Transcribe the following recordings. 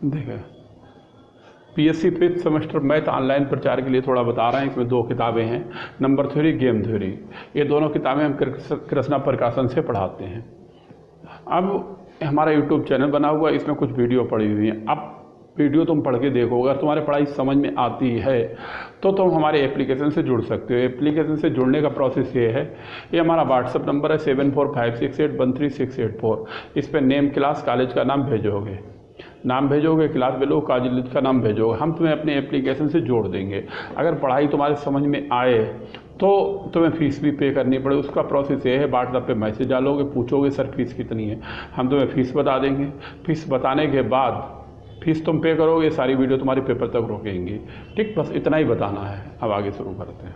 देखिए PSC fifth semester math online प्रचार के लिए थोड़ा बता रहे हैं। इसमें 2 किताबें हैं, नंबर थ्योरी, गेम थ्योरी। ये दोनों किताबें हम कृष्णा प्रकाशन से पढ़ाते हैं। अब हमारा यूट्यूब चैनल बना हुआ है, इसमें कुछ वीडियो पड़ी हुई हैं। अब वीडियो तुम पढ़ के देखो, अगर तुम्हारे पढ़ाई समझ में आती है तो तुम हमारे एप्लीकेशन से जुड़ सकते हो। एप्लीकेशन से जुड़ने का प्रोसेस ये है, ये हमारा व्हाट्सअप नंबर है 7456813684। इस पर नेम, क्लास, कॉलेज का नाम भेजोगे, क्लास बेलो, कॉलेज का नाम भेजोगे, हम तुम्हें अपने एप्लीकेशन से जोड़ देंगे। अगर पढ़ाई तुम्हारे समझ में आए तो तुम्हें फ़ीस भी पे करनी पड़े। उसका प्रोसेस ये है, व्हाट्सएप पे मैसेज डालोगे, पूछोगे सर फीस कितनी है, हम तुम्हें फ़ीस बता देंगे। फीस बताने के बाद फीस तुम पे करोगे, सारी वीडियो तुम्हारे पेपर तक रोकेंगी। ठीक, बस इतना ही बताना है। अब आगे शुरू करते हैं।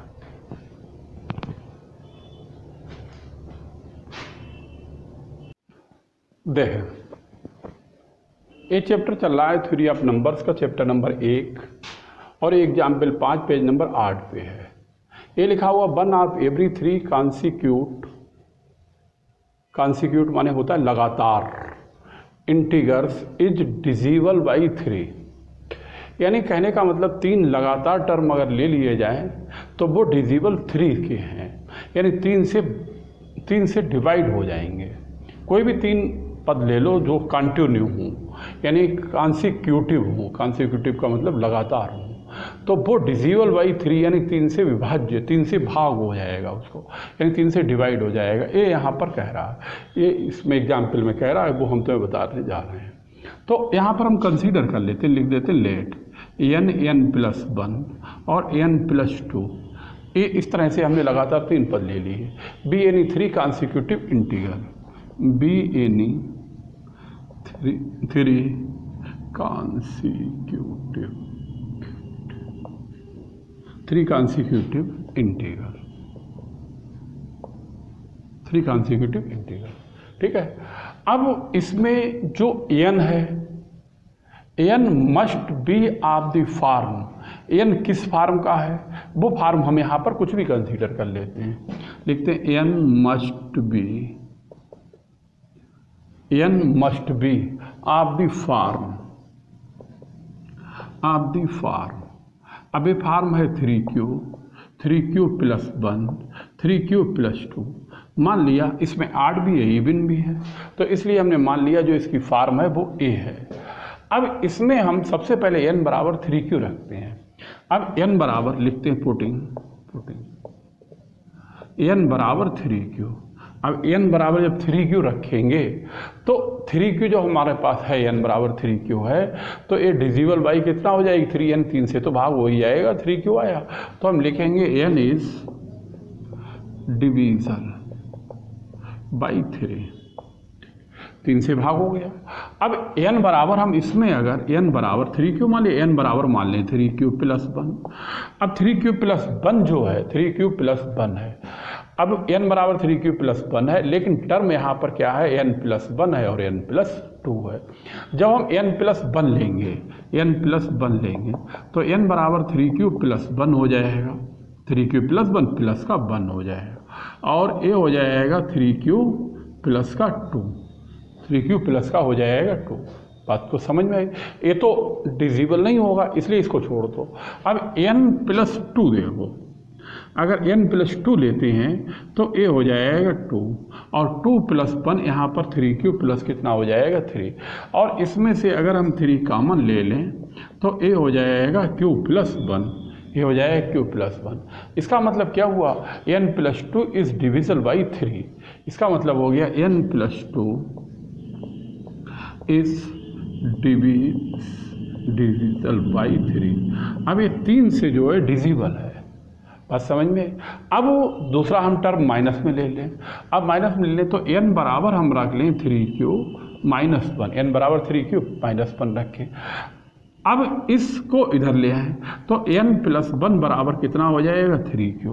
देखें, ये चैप्टर चल रहा है थ्योरी ऑफ नंबर्स का, चैप्टर नंबर 1 और एग्जाम्पल 5 पेज नंबर 8 पे है। ये लिखा हुआ 1 ऑफ एवरी 3 कॉन्सिक्यूट माने होता है लगातार, इंटीगर्स इज डिजिबल बाई 3। यानी कहने का मतलब 3 लगातार टर्म अगर ले लिए जाएं तो वो डिजिबल 3 के हैं, यानी 3 से डिवाइड हो जाएंगे। कोई भी 3 पद ले लो जो कंटिन्यू हों, यानी कॉन्सिक्यूटिव हो, कॉन्सिक्यूटिव का मतलब लगातार हो, तो वो डिजिबल बाई 3 यानी 3 से विभाज्य, 3 से भाग हो जाएगा उसको, यानी 3 से डिवाइड हो जाएगा। ये यहाँ पर कह रहा है, ये इसमें एग्जाम्पल में कह रहा है, वो हम तुम्हें बताने जा रहे हैं। तो यहाँ पर हम कंसीडर कर लेते हैं, लिख देते हैं लेट n+1 और n+2। ये इस तरह से हमने लगातार 3 पद ले लिए। Be any 3 consecutive integral, be any 3 consecutive integral. ठीक है। अब इसमें जो n है, n must be of the form. n किस फॉर्म का है, वो फॉर्म हम यहाँ पर कुछ भी कंसीडर कर लेते हैं। लिखते हैं n must be of the form. अब ये फॉर्म है 3q +1, 3q+2। मान लिया इसमें आड भी है, इवन भी है, तो इसलिए हमने मान लिया जो इसकी फॉर्म है वो a है। अब इसमें हम सबसे पहले n बराबर 3q रखते हैं। अब n बराबर लिखते हैं पुटिंग n बराबर 3q। अब n बराबर जब 3q रखेंगे तो 3q जो हमारे पास है, n बराबर 3q है, तो ये डिजिबल बाई कितना हो जाएगी 3n, 3 से तो भाग हो ही जाएगा, 3q आया, तो हम लिखेंगे n इज डिविजल बाई 3 से भाग हो गया। अब n बराबर हम इसमें अगर n बराबर 3q मान लें, n बराबर मान लें 3q+1। अब 3q+1 जो है 3q+1 है। अब n बराबर 3q+1 है, लेकिन टर्म यहाँ पर क्या है, n+1 है और n+2 है। जब हम n+1 लेंगे तो n बराबर 3q+1 हो जाएगा, 3q+1 प्लस का 1 हो जाएगा, और ये हो जाएगा 3q+2, 3q प्लस का हो जाएगा 2। बात को समझ में आई। ये तो डिजिबल नहीं होगा, इसलिए इसको छोड़ दो। अब n+2 देखो, अगर n+2 लेते हैं तो ये हो जाएगा 2, और 2+1 यहाँ पर 3q प्लस कितना हो जाएगा 3, और इसमें से अगर हम 3 कॉमन ले लें तो ये हो जाएगा q+1, ये हो जाएगा q+1। इसका मतलब क्या हुआ, n+2 इज डिविजल बाई 3। इसका मतलब हो गया n+2 इज डिविजल बाई 3। अब ये 3 से जो है डिजिबल है, बात समझ में। अब दूसरा हम टर्म माइनस में ले लें। अब माइनस में ले लें तो n बराबर हम रख लें 3q-1, n बराबर 3q-1 रखें। अब इसको इधर ले आए तो n+1 बराबर कितना हो जाएगा 3q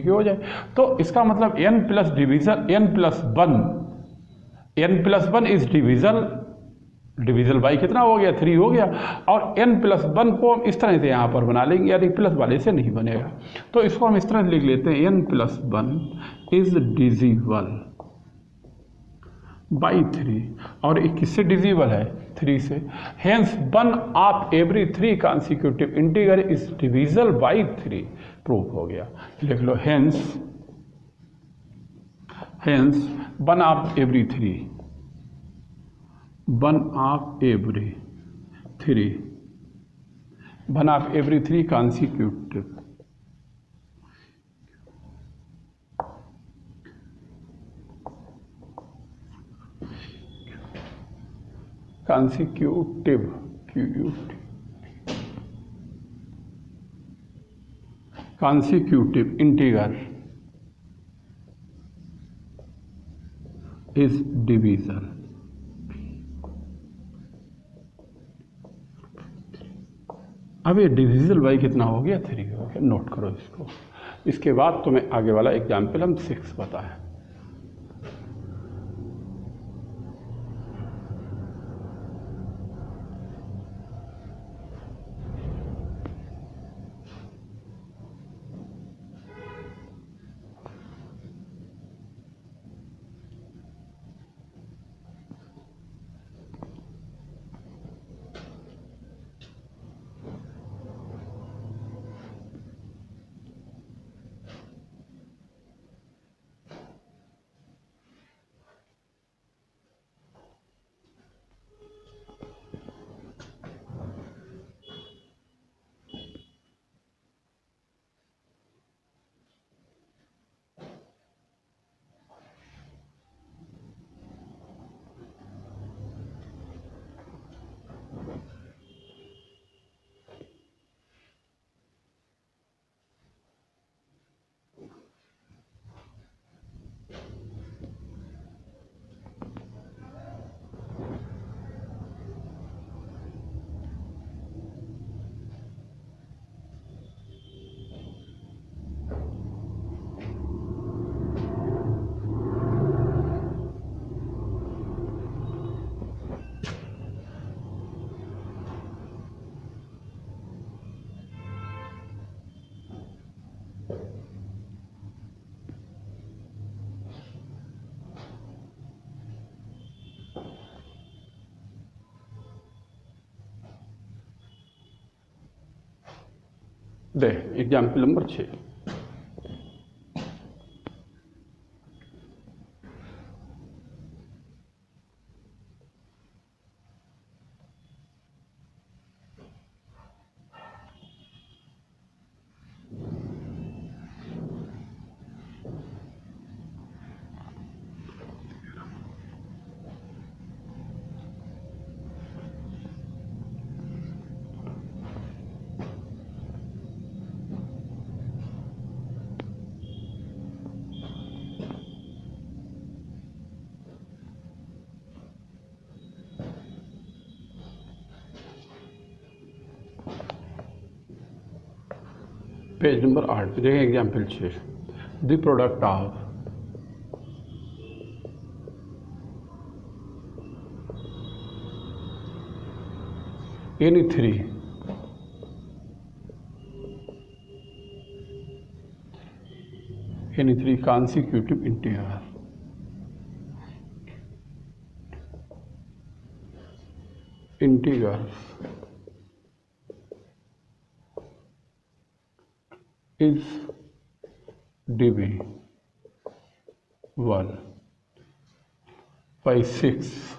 हो जाए। तो इसका मतलब n+1 इज डिविजल बाई कितना हो गया 3 हो गया, और n+1 को हम इस तरह से यहाँ पर बना लेंगे, यानी प्लस वाले से नहीं बनेगा, तो इसको हम इस तरह लिख लेते हैं n+1 इज डिजिबल बाई 3 और ये किससे डिविजिबल है 3 से। Hence one of every 3 consecutive integer is divisible by 3 proof हो गया। लिख लो hence one of every 3 one of every 3 consecutive consecutive integer is divisible। अब ये डिविजिबल बाई कितना हो गया 3 हो गया, नोट करो इसको। इसके बाद तुम्हें आगे वाला एग्जाम्पल हम 6 बताएं। दे एग्जाम्पल नंबर 6। पेज नंबर 8 पे देखें example 6। The product of any 3 consecutive integers is divisible by 6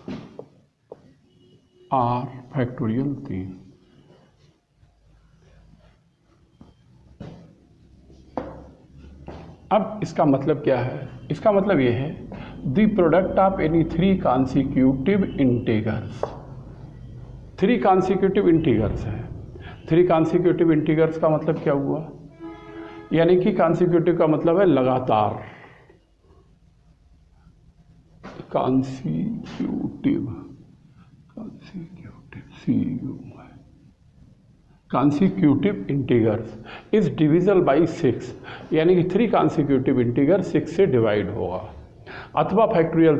or factorial 3। अब इसका मतलब क्या है? इसका मतलब ये है the product of any 3 consecutive integers. 3 consecutive integers है। 3 कॉन्सिक्यूटिव इंटीगर्स का मतलब क्या हुआ? यानी कि कॉन्सिक्यूटिव का मतलब है लगातार। Consecutive integers is divisible by 6, यानी कि 3 कॉन्सिक्यूटिव इंटीगर 6 से डिवाइड होगा। अथवा फैक्टोरियल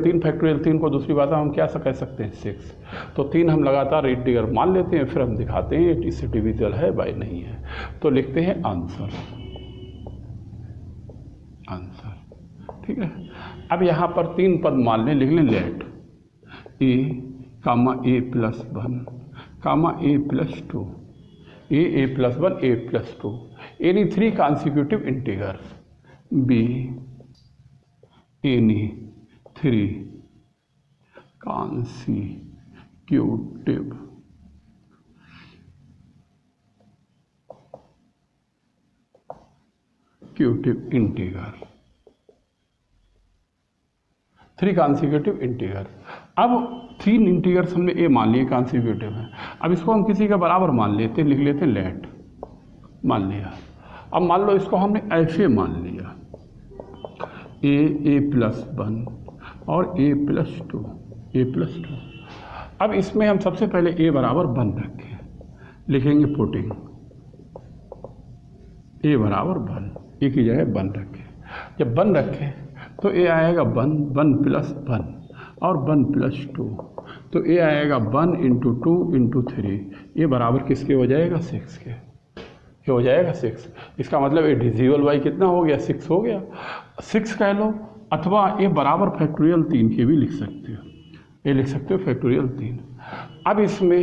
3 को दूसरी भाषा में हम क्या कह सकते हैं 6। तो 3 हम लगातार इंटीगर मान लेते हैं, फिर हम दिखाते हैं इससे डिविजिबल है बाई नहीं है। तो लिखते हैं आंसर। ठीक है। अब यहाँ पर 3 पद मान लें, लिख लें let a comma a plus one comma a plus two a plus one a plus two any three consecutive integers be any three consecutive integer three consecutive integer. अब तीन इंटीगर्स हमने ए मान लिए कॉन्सिक्यूटिव है, अब इसको हम किसी का बराबर मान लेते, लिख लेते लेट मान लिया। अब मान लो इसको हमने ऐसे मान लिया ए प्लस वन और ए प्लस टू। अब इसमें हम सबसे पहले ए बराबर वन रखें, लिखेंगे पुटिंग ए बराबर वन, ए की जगह वन रखें। जब वन रखें तो ए आएगा वन प्लस वन और वन प्लस टू, तो ए आएगा 1 इंटू 2 इंटू 3, ये बराबर किसके हो जाएगा 6 के, ये हो जाएगा 6। इसका मतलब ए डिविजिबल बाई कितना हो गया 6 हो गया, 6 कह लो, अथवा ए बराबर फैक्टोरियल 3 के भी लिख सकते हो, ये लिख सकते हो फैक्टोरियल 3। अब इसमें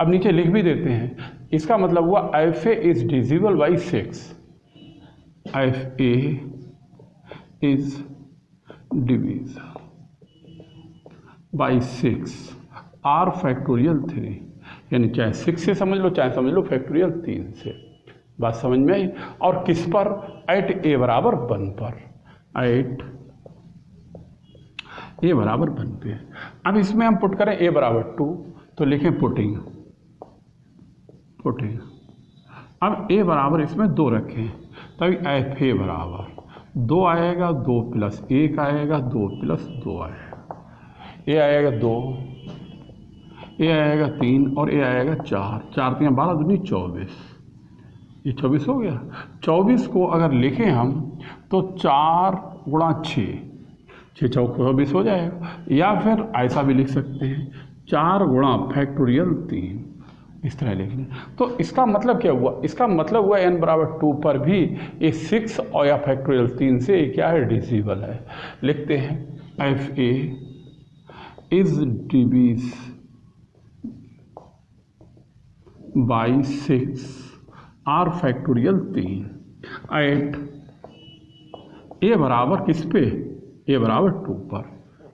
अब नीचे लिख भी देते हैं, इसका मतलब हुआ f A is divisible by 6, f A is divisible by 6 or factorial 3, यानी चाहे 6 से समझ लो चाहे समझ लो फैक्टोरियल 3 से। बात समझ में आई? और किस पर? एट ए बराबर 1 पर, एट ए बराबर 1 पे। अब इसमें हम पुट करें ए बराबर 2, तो लिखें पुटिंग। अब ए बराबर इसमें 2 रखें, तभी एफ ए बराबर 2 आएगा, 2 प्लस 1 आएगा, 2 प्लस 2 आएगा, ए आएगा 2, ए आएगा 3 और ए आएगा 4, 4 3 12 दूनी 24, ये 24 हो गया। 24 को अगर लिखें हम तो 4 गुणा 6, 6 चौक 24 हो जाएगा, या फिर ऐसा भी लिख सकते हैं 4 गुणा फैक्टोरियल 3, इस तरह लिख लें। तो इसका मतलब क्या हुआ? इसका मतलब हुआ n बराबर 2 पर भी ये 6 और या फैक्टोरियल 3 से क्या है डिविजिबल है। लिखते हैं F A is divisible by 6 or factorial 3 at A बराबर किस पे? ए बराबर 2 पर,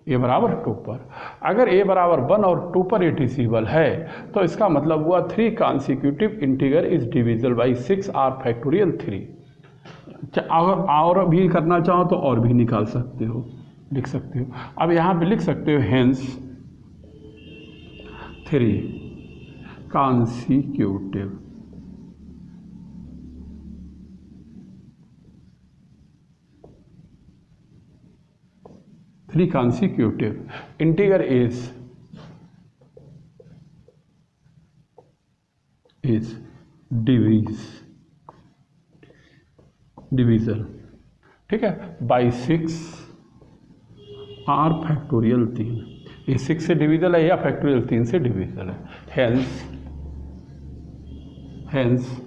ए बराबर 2 पर। अगर ए बराबर 1 और 2 पर ये डिविजिबल है तो इसका मतलब हुआ 3 consecutive integer is divisible by 6 or factorial 3। अगर और भी करना चाहो तो और भी निकाल सकते हो, लिख सकते हो। अब यहाँ पे लिख सकते हो hence 3 consecutive integer is divisible, ठीक है, बाई 6 आर फैक्टोरियल 3। ये 6 से डिविजिबल है या फैक्टोरियल 3 से डिविजिबल है। हेंस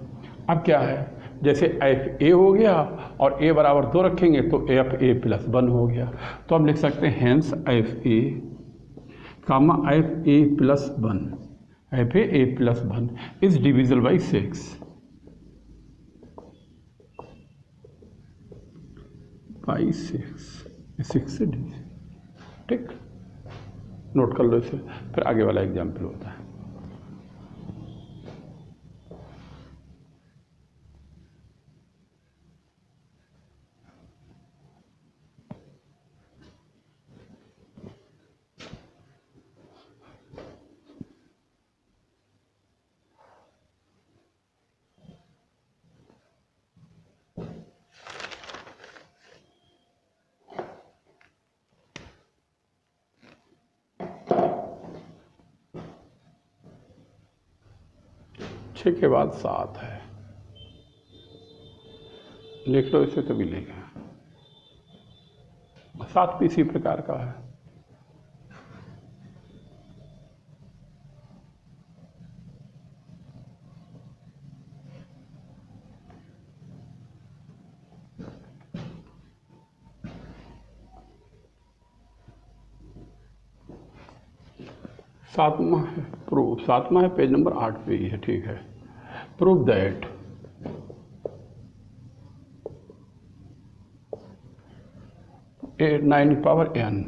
अब क्या है, जैसे एफ ए हो गया और ए बराबर 2 रखेंगे तो एफ ए प्लस 1 हो गया, तो हम लिख सकते हैं hence f a comma f a plus 1, f a plus 1 is divisible by 6 से डिविजिबल। ठीक, नोट कर लो इसे, फिर आगे वाला एग्जाम्पल होता है। छः के बाद 7 है, लिख लो इसे तभी लिखा। 7 भी इसी प्रकार का है। सातवां है प्रूफ, सातवां है, पेज नंबर 8 पे ही है, ठीक है। Proof that A 9 power n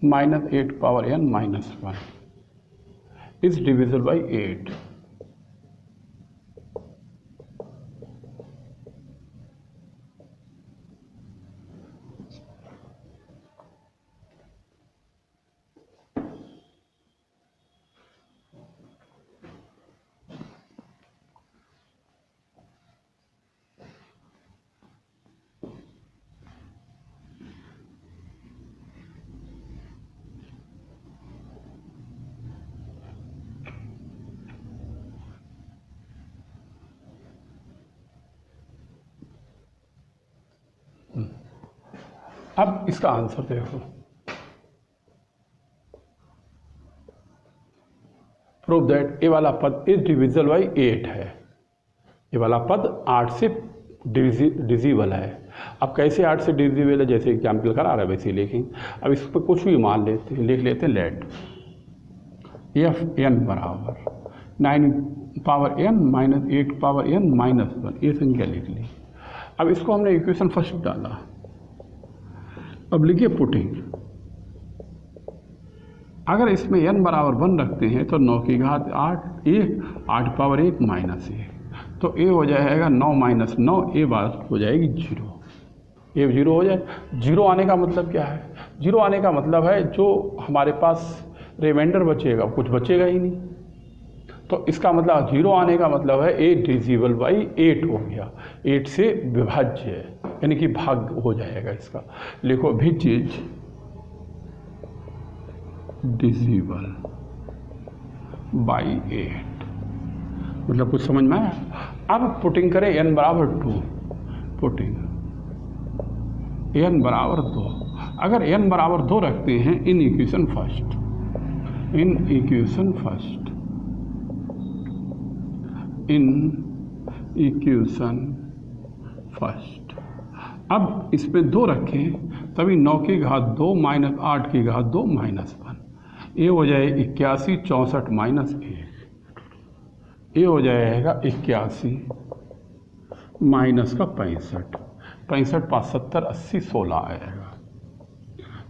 minus 8 power n minus 1 is divisible by 8। अब इसका आंसर देखो, प्रूव दैट ए वाला पद इज डिविजिबल बाई 8 है। ये वाला पद 8 से डिविजिबल है। अब कैसे 8 से डिविजिबल है, जैसे एग्जाम्पल करा रहा है वैसे लिखेंगे। अब इस पर कुछ भी मान लेते हैं, लिख लेते हैं लेट एफ एन बराबर 9 power n minus 8 power n minus 1, ये संख्या लिख ली। अब इसको हमने इक्वेशन फर्स्ट डाला। अब लिखिए पुटिंग, अगर इसमें n बराबर 1 रखते हैं तो 9 की घात 8 1 8 पावर 1 माइनस 1, तो a हो जाएगा 9 माइनस 9, a बात हो जाएगी 0। ये 0 हो जाए। 0 आने का मतलब क्या है? 0 आने का मतलब है जो हमारे पास रिमाइंडर बचेगा कुछ बचेगा ही नहीं। तो इसका मतलब 0 आने का मतलब है a डिविजिबल बाई 8 हो गया, 8 से विभाज्य है, यानी कि भाग हो जाएगा इसका। लिखो विच इज डिविजिबल बाई 8, मतलब कुछ समझ में आया। अब पुटिंग करें n बराबर 2, पुटिंग n बराबर 2। अगर n बराबर 2 रखते हैं in equation first, in equation first, in equation first. अब इसमें 2 रखें तभी 9 की घात 2 माइनस 8 की घात 2 माइनस 1, ये हो जाए 81 64 माइनस 1, ये हो जाएगा 81 माइनस का 65, 65 5 70 80 16 आएगा,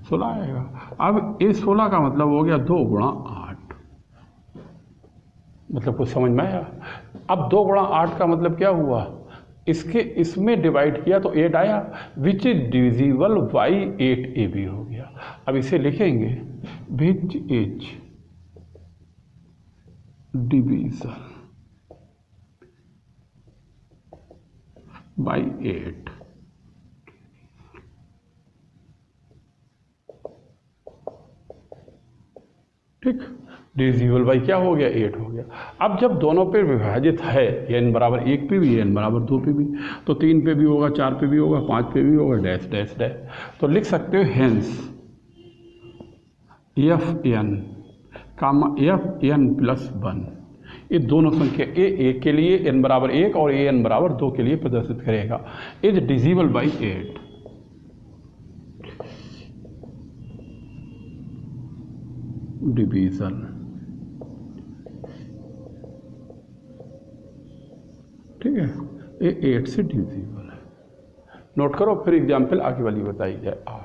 16 आएगा। अब ये 16 का मतलब हो गया 2 गुणा 8, मतलब कुछ समझ में आया। अब 2 गुणा 8 का मतलब क्या हुआ, इसके इसमें डिवाइड किया तो 8 आया, which is divisible by 8 a b हो गया। अब इसे लिखेंगे विच इज डिविजल बाई 8, ठीक। डिविजिबल बाई क्या हो गया, 8 हो गया। अब जब दोनों पे विभाजित है, n बराबर 1 पे भी n बराबर 2 पे भी, तो 3 पे भी होगा, 4 पे भी होगा, 5 पे भी होगा, डैश डैश डैश। तो लिख सकते हो hence F N comma F N plus 1, ये दोनों संख्या ए के लिए n बराबर 1 और ए n बराबर 2 के लिए प्रदर्शित करेगा, इज डिविजिबल बाई 8। डिवीजन, ठीक है, ये 8 से डिविजिबल है। नोट करो, फिर एग्जाम्पल आगे वाली बताई जाए 8।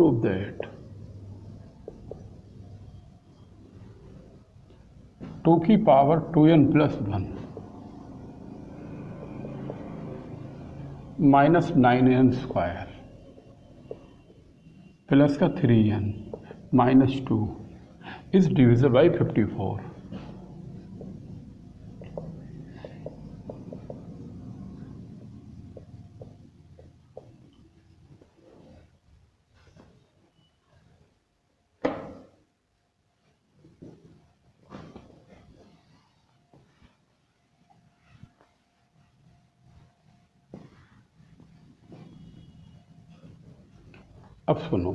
prove that 2 की power 2n plus 1 minus 9n square plus का 3n minus 2 is divisible by 54। अब सुनो,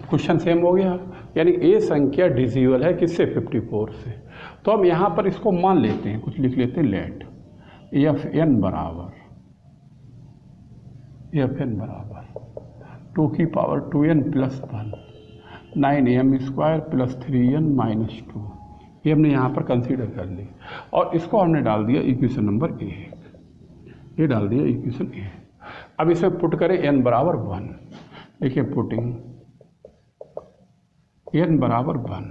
क्वेश्चन सेम हो गया, यानी ए संख्या डिविजिबल है किससे? 54 से। तो हम यहाँ पर इसको मान लेते हैं, कुछ लिख लेते हैं, लेट एफ एन बराबर 2 की power 2n plus 1 9m square plus 3n minus 2, ये हमने यहाँ पर कंसीडर कर ली और इसको हमने डाल दिया इक्वेशन नंबर 1, ये डाल दिया इक्वेशन 1। अब इसमें पुट करें n बराबर 1, देखिए पुटिंग n बराबर 1,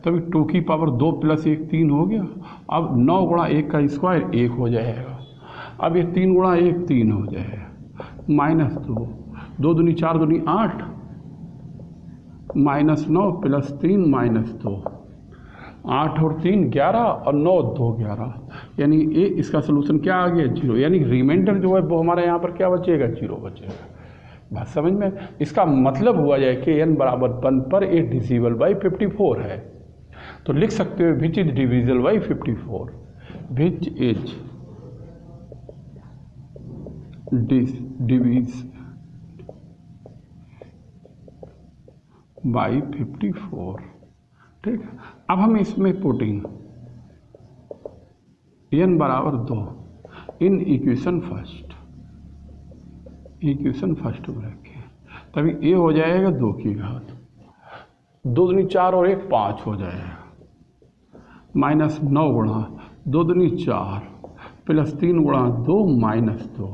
तभी 2 की पावर 2 प्लस 1 3 हो गया। अब 9 गुणा 1 का स्क्वायर 1 हो जाएगा, अब ये 3 गुणा 1 3 हो जाएगा, माइनस 2 2 दूनी 4 दूनी 8 माइनस 9 प्लस 3 माइनस 2 8 और 3 11 और 9 2 11, यानी ये इसका सोल्यूशन क्या आ गया? 0, यानी रिमाइंडर जो है वो हमारे यहाँ पर क्या बचेगा? 0 बचेगा। बात समझ में? इसका मतलब हुआ जाए कि n बराबर 1 पर ए डिविजिबल बाई 54 है, तो लिख सकते हो विच is divisible by 54, which is Divi's by 54। ठीक है, अब हम इसमें पुटिंग n बराबर 2 इन इक्वेशन फर्स्ट में रखें, तभी ए हो जाएगा 2 की घात 2 दूनी 4 और 1 5 हो जाएगा, माइनस 9 गुणा 2 दूनी 4 प्लस 3 गुणा 2 माइनस 2,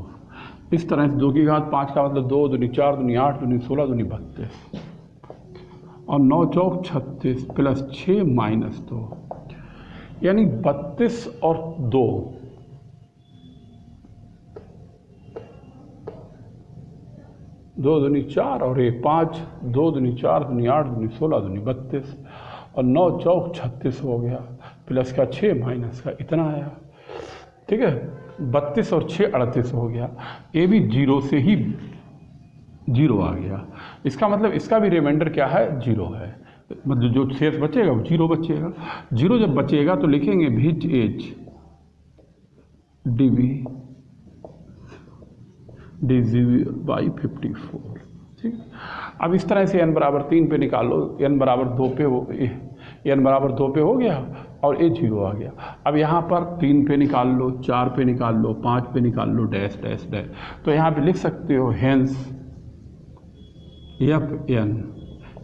इस तरह से 2 की घात 5 का मतलब 2 दूनी 4 दूनी 8 दूनी 16 दूनी 32 और 9 चौक 36 प्लस 6 माइनस 2, यानी 32 और 2 2 दूनी 4 और 1 5 2 दूनी 4 दूनी 8 दूनी 16 दूनी 32 और 9 चौक 36 हो गया, प्लस का 6 माइनस का इतना आया। ठीक है, 32 और 6 38 हो गया, ये भी 0 से ही 0 आ गया, इसका मतलब इसका भी रिमाइंडर क्या है? 0 है, मतलब जो शेष बचेगा वो 0 बचेगा। 0 जब बचेगा तो लिखेंगे विच इज डिविजिबल बाई 54। ठीक, अब इस तरह से n बराबर 3 पे निकालो, n बराबर 2 पे हो, n बराबर 2 पे हो गया और ये 0 आ गया। अब यहाँ पर 3 पे निकाल लो, 4 पे निकाल लो, 5 पे निकाल लो, डैश डैश डैश, तो यहाँ पे लिख सकते हो hence F N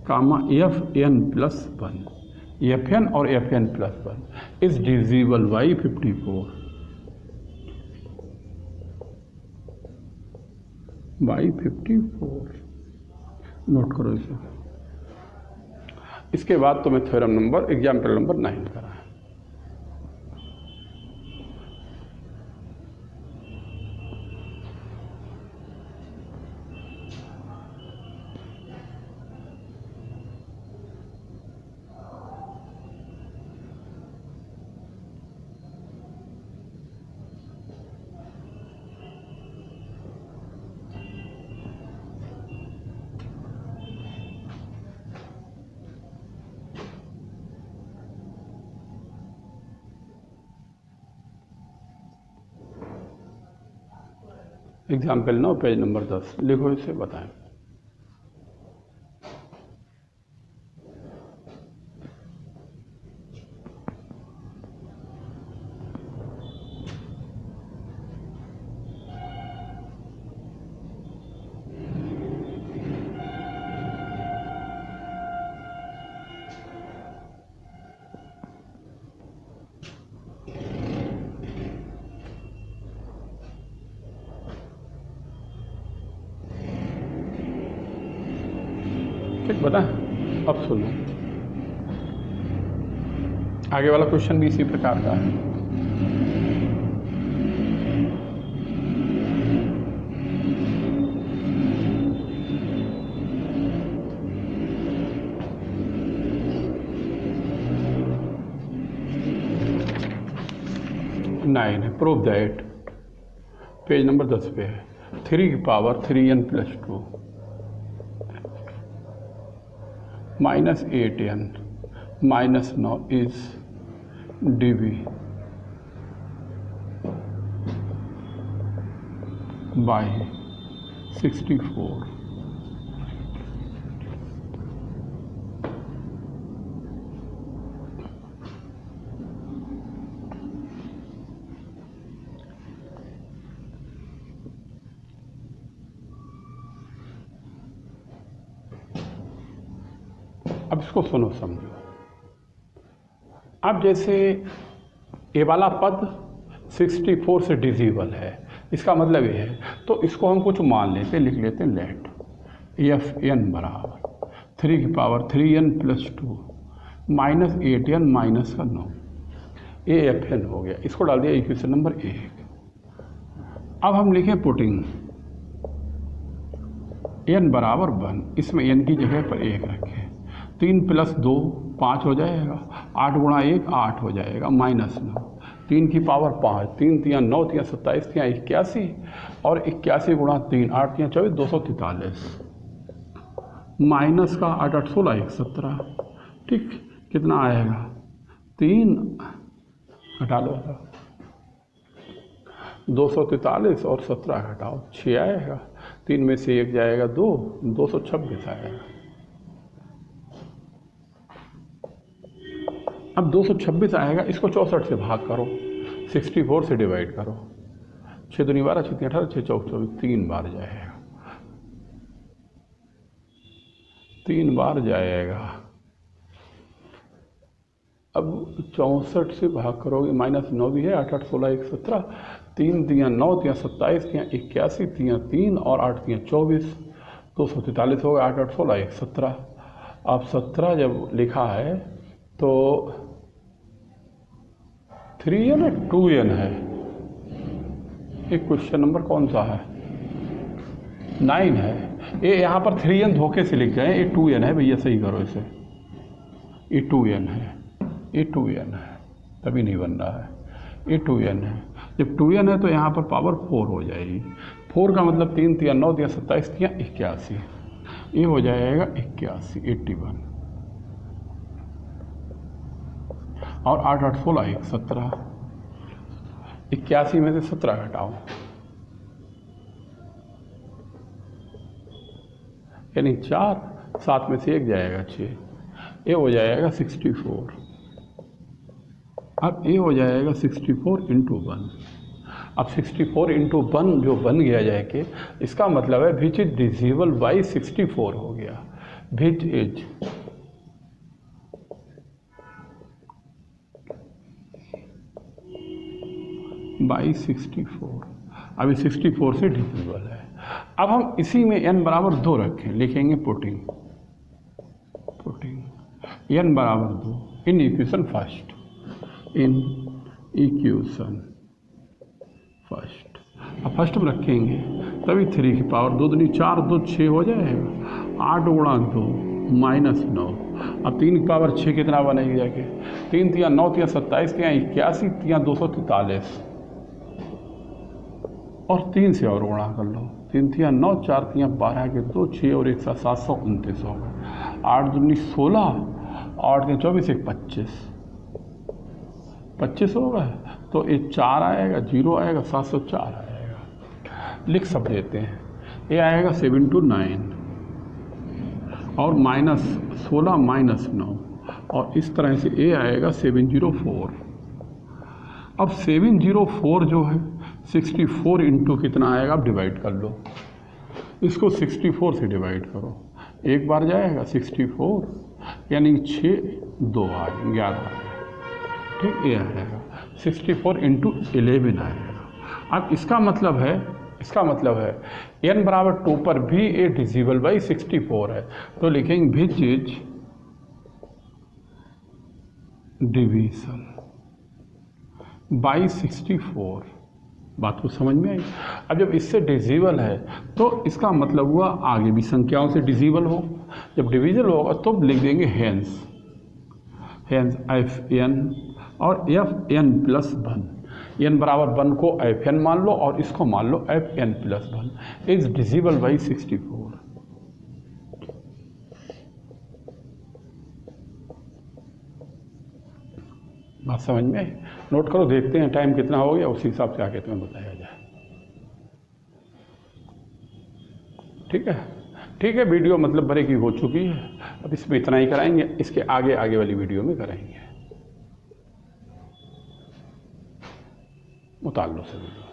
comma F N plus 1, F N और F N plus 1 is divisible by 54 by 54। Note करो इसे। इसके बाद तुम्हें थ्योरम नंबर एग्जाम्पल नंबर 9 करा है। एग्जाम्पल 9 पेज नंबर 10 लिखो, इसे बताएं। ठीक, बताएं। अब सुनो, आगे वाला क्वेश्चन भी इसी प्रकार का है। नाइन है, प्रूव दैट, पेज नंबर 10 पे है, 3 की power 3n + 2 -8n -9 is dv by 64। अब इसको सुनो, समझो। अब जैसे ए वाला पद 64 से डिविजिबल है, इसका मतलब ये है, तो इसको हम कुछ मान लेते, लिख लेते हैं लेट एफ एन बराबर 3 की power 3n + 2 -8n -9 A F N हो गया। इसको डाल दिया इक्वेशन नंबर 1। अब हम लिखें पुटिंग n बराबर 1, इसमें n की जगह पर 1 रखें, 3 + 2 5 हो जाएगा, 8 × 1 8 हो जाएगा, -9, 3 की पावर 5, 3 × 9 = 27, 81 और 81 × 3 8 × 24 243, माइनस का 8 8 16 117। ठीक, कितना आएगा? 3 घटा लो, 243 और 17 घटाओ 6 आएगा, 3 में से 1 जाएगा 2, 226 आएगा। अब 226 आएगा, इसको 64 से भाग करो, 64 से डिवाइड करो, 6 दूनी 12, 6 तीन 18, 6 चौक 24, 3 बार जाएगा, 3 बार जाएगा। अब 64 से भाग करोगे, -9 भी है, 8 8 16 117, 3 × 9 = 27, 81, 3 और 8 × 24, 243 हो गया, 8 8 16 117। अब 17 जब लिखा है तो 3n है 2n है, एक क्वेश्चन नंबर कौन सा है? 9 है। ये यहाँ पर 3n धोखे से लिख गए, ये 2n है भैया, सही करो इसे, ये 2n है, ये 2n है, तभी नहीं बन रहा है, ये 2n है। जब 2n है तो यहाँ पर पावर 4 हो जाएगी, 4 का मतलब 3 × 9 = 27, 81, ये हो जाएगा 81 81 और 8 8 16 117, 81 में से 17 घटाओ, यानी 4, 7 में से 1 जाएगा 6, ये हो जाएगा 64। अब ये हो जाएगा 64 × 1। अब 64 × 1 जो बन गया जाके, इसका मतलब है विच इज डिविजिबल बाई 64 हो गया, विच इज बाई 64। अभी 64 से डिविजिबल है। अब हम इसी में n बराबर 2 रखें, लिखेंगे पुटिंग n बराबर 2 in equation first, in equation first. अब फर्स्ट में रखेंगे तभी 3 की पावर 2 दूनी 4, 2 6 हो जाएगा, 8 × 2 -9। अब 3 की पावर 6 कितना बनेगी जाके, 3 × 9 = 27, 81, 243 और 3 से और गुणा कर लो, 3 × 9 4 × 12 के 2 6 और 1 729 होगा, 8 दूनी 16, 8 × 24 1 25 होगा, तो ये 4 आएगा, 0 आएगा, 704 आएगा। लिख सब देते हैं, ये आएगा 729 और -16 -9 और इस तरह से ये आएगा 704। अब 704 जो है 64 × कितना आएगा, आप डिवाइड कर लो, इसको 64 से डिवाइड करो, एक बार जाएगा 64, यानी 6 2 आएगा 11 आएगा। ठीक, ये आएगा 64 × 11 आएगा। अब इसका मतलब है इसका मतलब है n बराबर 2 पर भी ए डिजिबल बाई 64 है, तो लिखेंगे विच इज डिविजन बाई 64। बात को समझ में आई। अब जब इससे डिजिबल है तो इसका मतलब हुआ आगे भी संख्याओं से डिजिबल हो, जब डिविजल होगा तो लिख देंगे हेंस एफ एन और एफ एन प्लस 1, एन बराबर 1 को एफ एन मान लो और इसको मान लो F N plus 1 is divisible by 64। बात समझ में आई? नोट करो, देखते हैं टाइम कितना हो गया, उसी हिसाब से आगे तुम्हें बताया जाए। ठीक है, ठीक है। वीडियो मतलब बड़े की हो चुकी है, अब इसमें इतना ही कराएंगे, इसके आगे आगे वाली वीडियो में कराएंगे। उतार लो से वीडियो।